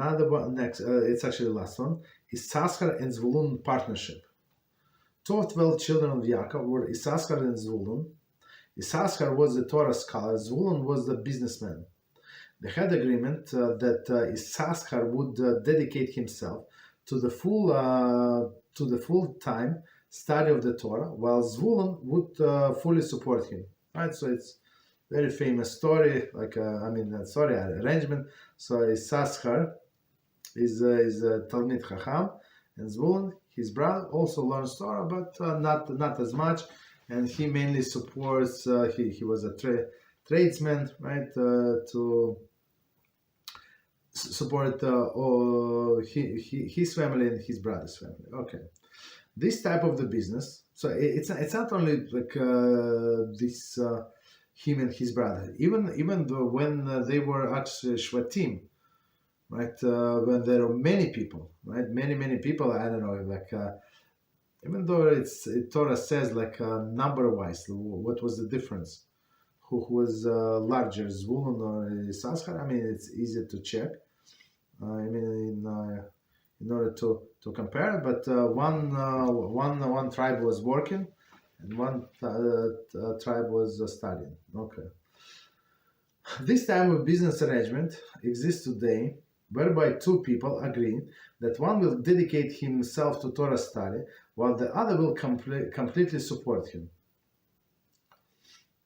Another one next, it's actually the last one, Yissachar and Zevulun partnership. 2 of 12 children of Yaakov were Yissachar and Zevulun. Yissachar was the Torah scholar, Zevulun was the businessman. They had agreement that Yissachar would dedicate himself to the full-time study of the Torah, while Zevulun would fully support him. Right, so it's very famous story, arrangement. So Yissachar is a Talmid Chacham, and Zevulun, his brother, also learns Torah, but not as much, and he mainly supports. He was a tradesman, right, to support his family and his brother's family. Okay, this type of the business. So it's not only like this him and his brother. Even though when they were actually shvatim, right? When there are many people, right? Many people. I don't know, like even though Torah says like number wise, what was the difference? Who was larger, Zevulun or Yissachar? I mean, it's easy to check. In order to compare, but one tribe was working, and one tribe was studying. Okay. This type of business arrangement exists today, whereby 2 people agree that one will dedicate himself to Torah study, while the other will completely support him.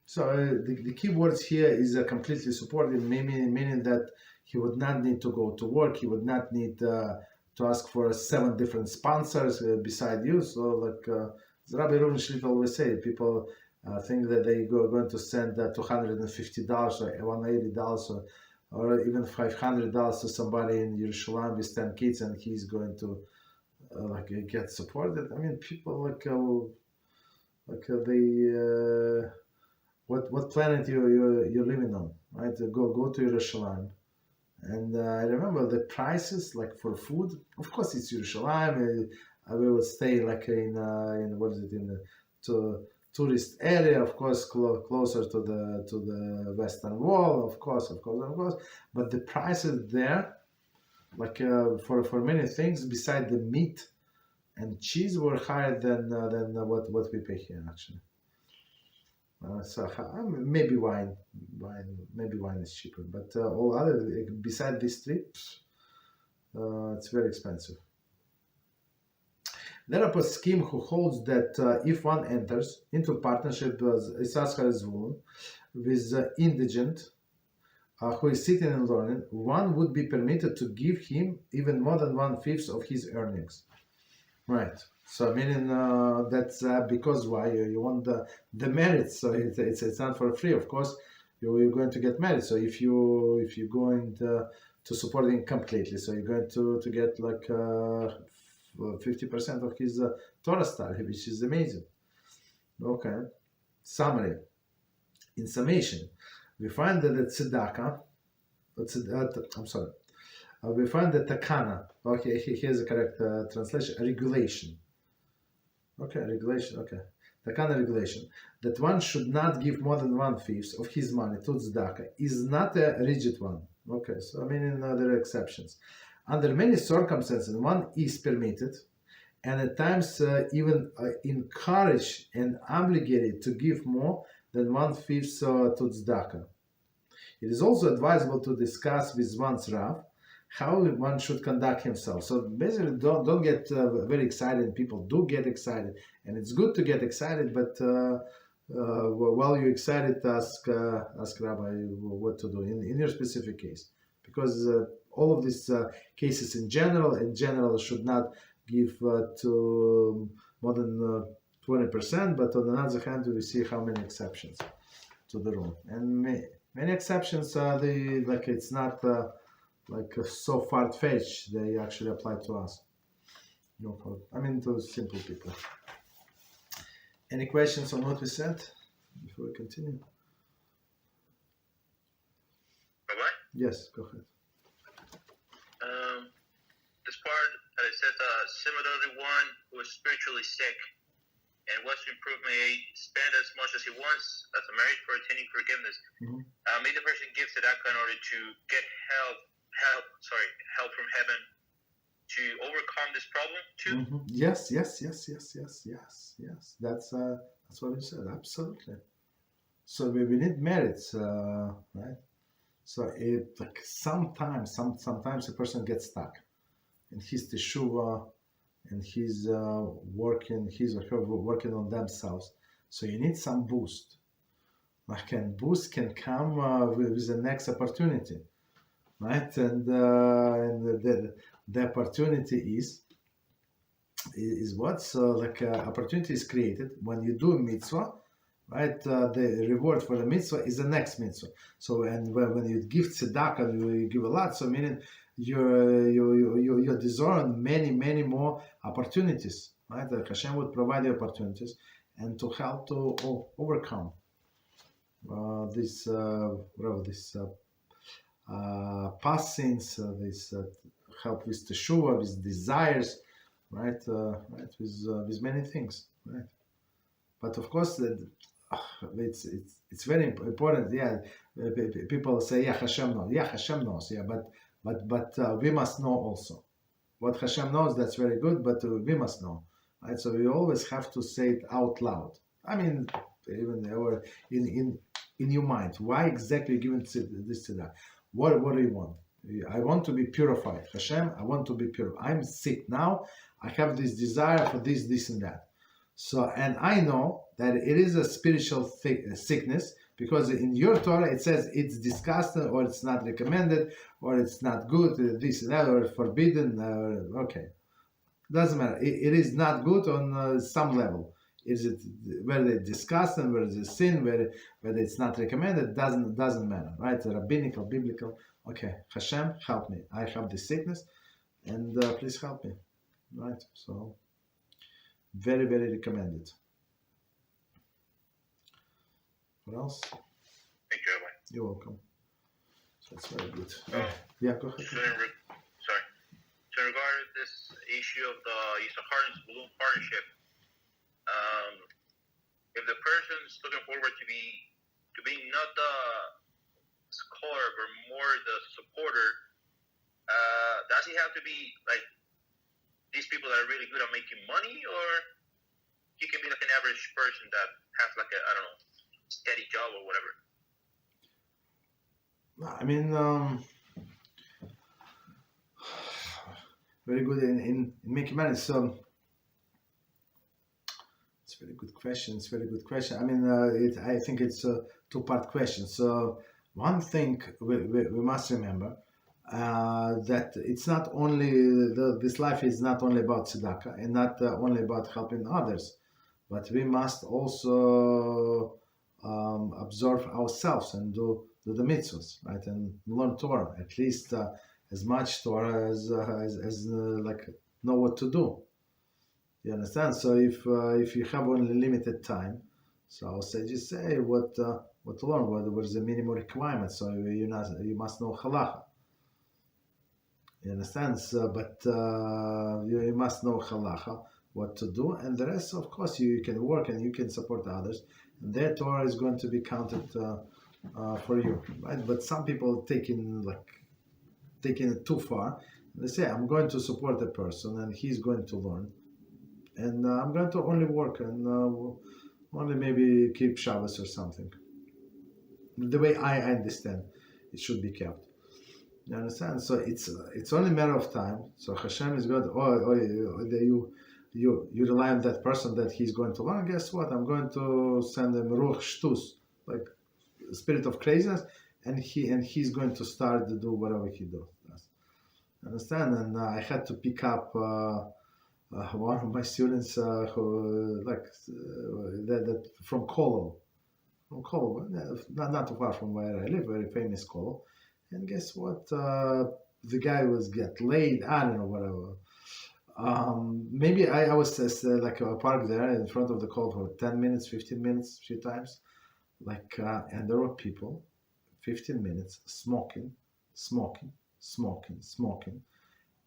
So the key words here is completely supported, meaning that he would not need to go to work. He would not need to ask for 7 different sponsors beside you. So like Rabbi always say, people think that they going to send $250 or $180 or even $500 to somebody in Yerushalayim with 10 kids, and he's going to get supported. I mean, people what planet you're living on, right? Go to Yerushalayim. And I remember the prices, like for food. Of course, it's Yerushalayim. We would stay like in the tourist area. Of course, closer to the Western Wall. Of course. But the prices there, like for many things, beside the meat and cheese, were higher than what we pay here actually. So maybe wine is cheaper, but all other beside these 3, it's very expensive. There are a scheme who holds that if one enters into partnership with Yissachar and Zevulun with indigent who is sitting and learning, one would be permitted to give him even more than 1/5 of his earnings. Right. So meaning that's because why you want the merit. So it's not for free. Of course, you're going to get merit. So if you're going to support him completely, so you're going to get like 50% of his Torah study, which is amazing. Okay. Summary. In summation, we find that the Tzedakah. We find that takana. Okay, here's the correct translation. Regulation. Okay, regulation. Okay, takana regulation that one should not give more than 1/5 of his money to tzedakah is not a rigid one. Okay, so I mean there are exceptions. Under many circumstances, one is permitted, and at times even encouraged and obligated to give more than 1/5 to tzedakah. It is also advisable to discuss with one's Rav how one should conduct himself. So basically, don't get very excited. People do get excited, and it's good to get excited. But while you're excited, ask Rabbi what to do in your specific case, because all of these cases in general should not give to more than 20%. But on the other hand, we see how many exceptions to the rule, and many exceptions are it's not. So far-fetched, they actually apply to us. To simple people. Any questions on what we said before we continue? Rabbi? Yes, go ahead. This part, it says, similarly, one who is spiritually sick and wants to improve may spend as much as he wants as a merit for attaining forgiveness. Mm-hmm. May the person give tzedakah in order to get help help from heaven to overcome this problem too? Yes. That's what you said. Absolutely. So we need merits, right? So sometimes a person gets stuck in his Teshuvah, and he's working on themselves. So you need some boost. Boost can come with the next opportunity, right? And the opportunity is what? So opportunity is created when you do a mitzvah, right? The reward for the mitzvah is the next mitzvah. So when you give tzedakah, you give a lot. So meaning you deserve many more opportunities, right? Hashem would provide the opportunities and to help to overcome this past sins, this help with Teshuvah, with desires, right? With many things, right? But of course, it's very important. Yeah, people say, yeah, Hashem knows. Yeah, Hashem knows. Yeah, but we must know also. What Hashem knows, that's very good, but we must know, right? So we always have to say it out loud. I mean, even or in your mind, why exactly you giving this to that? What do you want? I want to be purified. Hashem, I want to be pure. I'm sick now. I have this desire for this, and that. So, and I know that it is a spiritual sickness, because in your Torah it says it's disgusting, or it's not recommended, or it's not good, this and that, or forbidden. Okay, doesn't matter. It is not good on some level. Is it whether it's disgusting, whether it's a sin, whether it's not recommended? Doesn't matter, right? Rabbinical, biblical. Okay, Hashem, help me. I have this sickness, and please help me, right? So, very recommended. What else? Thank you, Rabbi. You're welcome. So that's very good. Yeah, go ahead. So regarding this issue of the Yissachar and Zevulun partnership, if the person's looking forward to being not the scholar but more the supporter, does he have to be like these people that are really good at making money, or he can be like an average person that has like a, I don't know, steady job or whatever? I mean, very good in making money. So it's a very good question. I mean, I think it's a two-part question. So one thing we must remember, that it's not only this life is not only about tzedakah and not only about helping others, but we must also observe ourselves and do the mitzvahs, right, and learn Torah, at least as much Torah as like know what to do. You understand? So if you have only limited time, so I'll say just say what to learn, what is the minimum requirement. So you must know halacha. You understand? So, but you must know halacha, what to do, and the rest, of course, you can work and you can support others, and their Torah is going to be counted for you, right? But some people taking it too far. They say, I'm going to support the person, and he's going to learn, and I'm going to only work and only maybe keep Shabbos or something. The way I understand it should be kept. You understand? So it's only a matter of time. So Hashem is going to, you rely on that person that he's going to learn. Guess what? I'm going to send him ruach shtus, like spirit of craziness, and he's going to start to do whatever he does. Understand? And I had to pick up one of my students who that from Kollel, not too far from where I live, very famous Kollel. And guess what? The guy was get laid. I don't know, whatever. Maybe I was like parked there in front of the call for 10 minutes, 15 minutes, a few times. And there were people, 15 minutes, smoking,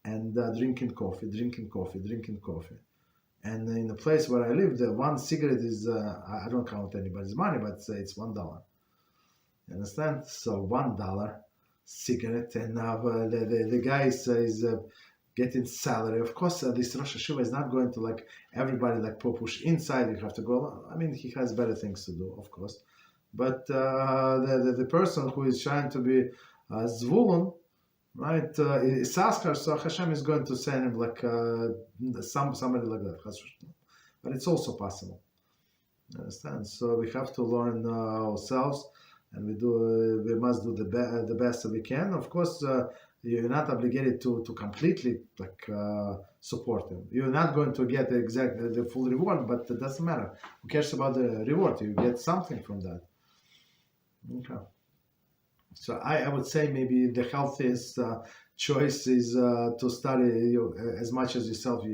and drinking coffee. And in the place where I live, the one cigarette is, I don't count anybody's money, but it's $1. You understand? So $1. cigarette, and the guy is getting salary. Of course, this Rosh Hashiva is not going to like everybody like push inside. You have to go. I mean, he has better things to do, of course. But the person who is trying to be Zevulun, right, Yissachar, so Hashem is going to send him like somebody like that. But it's also possible. You understand? So we have to learn ourselves, and we must do the best that we can. Of course, you're not obligated to completely like support him. You're not going to get exactly the full reward, but it doesn't matter. Who cares about the reward? You get something from that. Okay. So I would say maybe the healthiest choice is to study as much as yourself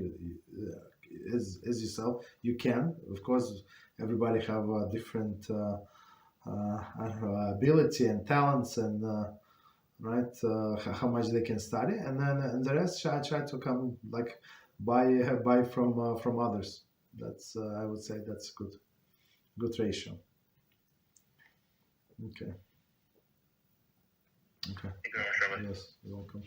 as yourself you can. Of course, everybody have a different ability and talents and right how much they can study, and then the rest try to come like buy from others. That's I would say that's good ratio. Okay. Thank you very much, Rabbi. Yes, you're welcome.